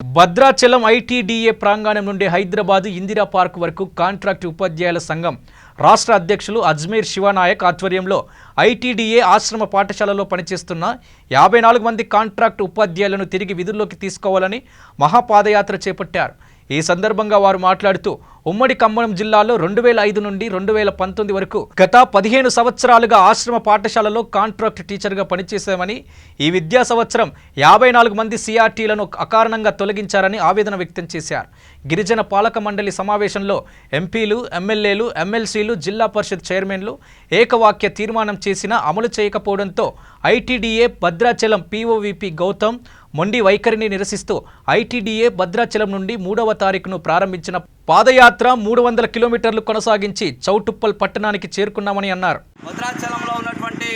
Bhadrachalam ITDA ప్రాంగణం నుండి Hyderabad Indira park వరకు కాంట్రాక్ట్ ఉపాధ్యాయుల సంఘం రాష్ట్ర అధ్యక్షులు అజ్మీర్ శివనాయక్ ఆధ్వర్యంలో ఐటీడీఏ ఆశ్రమ పాఠశాలలో పనిచేస్తున్న 54 మంది కాంట్రాక్ట్ ఉపాధ్యాయులను తిరిగి విధుల్లోకి తీసుకోవాలని మహాపాదయాత్ర చేపట్టారు। ఈ సందర్భంగా వారు మాట్లాడుతూ ఉమ్మడి ఖమ్మం జిల్లాలో 2005 నుండి 2019 వరకు గత 15 సంవత్సరాలుగా ఆశ్రమ పాఠశాలలో కాంట్రాక్ట్ టీచర్గా పనిచేశామని, ఈ విద్యా సంవత్సరం 54 మంది సిఆర్టీలను అకారణంగా తొలగించారని ఆవేదన వ్యక్తం చేశారు। గిరిజన పాలక మండలి సమావేశంలో ఎంపీలు, ఎమ్మెల్యేలు, ఎమ్మెల్సీలు, జిల్లా పరిషత్ చైర్మన్లు ఏకవాక్య తీర్మానం చేసినా అమలు చేయకపోవడంతో ఐటీడీఏ భద్రాచలం పీఓవీపీ గౌతమ్ మొండి వైఖరిని నిరసిస్తూ ఐటీడీఏ భద్రాచలం నుండి 3వ తారీఖును ప్రారంభించిన పాదయాత్ర 300 కిలోమీటర్లు కొనసాగించి చౌటుప్పల్ పట్టణానికి చేరుకున్నామని అన్నారు। భద్రాచలంలో ఉన్నటువంటి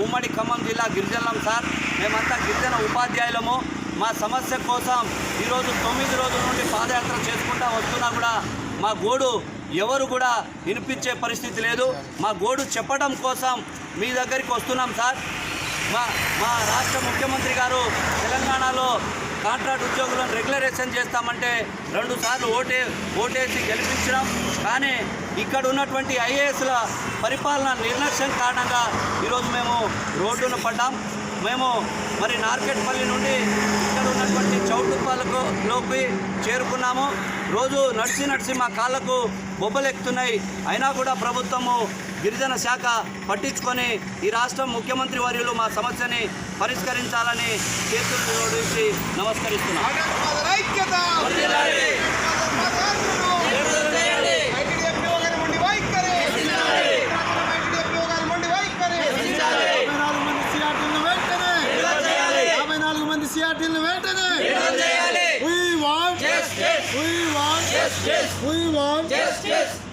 ఉమ్మడి ఖమ్మం జిల్లా గిరిజనులం సార్, మేమంతా గిరిజన ఉపాధ్యాయులము। మా సమస్య కోసం ఈరోజు 9 రోజుల నుండి పాదయాత్ర చేసుకుంటూ వస్తున్నా కూడా మా గోడు ఎవరు కూడా వినిపించే పరిస్థితి లేదు। మా గోడు చెప్పడం కోసం మీ దగ్గరికి వస్తున్నాం సార్। మా రాష్ట్ర ముఖ్యమంత్రి గారు తెలంగాణలో కాంట్రాక్ట్ ఉద్యోగులను రెగ్యులరేషన్ చేస్తామంటే 2 సార్లు ఓటేసి గెలిపించడం, కానీ ఇక్కడ ఉన్నటువంటి ఐఏఎస్ల పరిపాలన నిర్లక్ష్యం కారణంగా ఈరోజు మేము రోడ్డును పడ్డాం। మేము మరి నార్కెట్పల్లి నుండి ఇక్కడ ఉన్నటువంటి చౌటుప్పల్లోకి చేరుకున్నాము। రోజు నడిచి మా కాళ్ళకు బొబ్బలెక్కుతున్నాయి, అయినా కూడా ప్రభుత్వము గిరిజన శాఖ పట్టించుకొని ఈ రాష్ట్రం ముఖ్యమంత్రి వర్యులు మా సమస్యని పరిష్కరించాలని చేతులు జోడించి నమస్కరిస్తున్నాం। We want justice.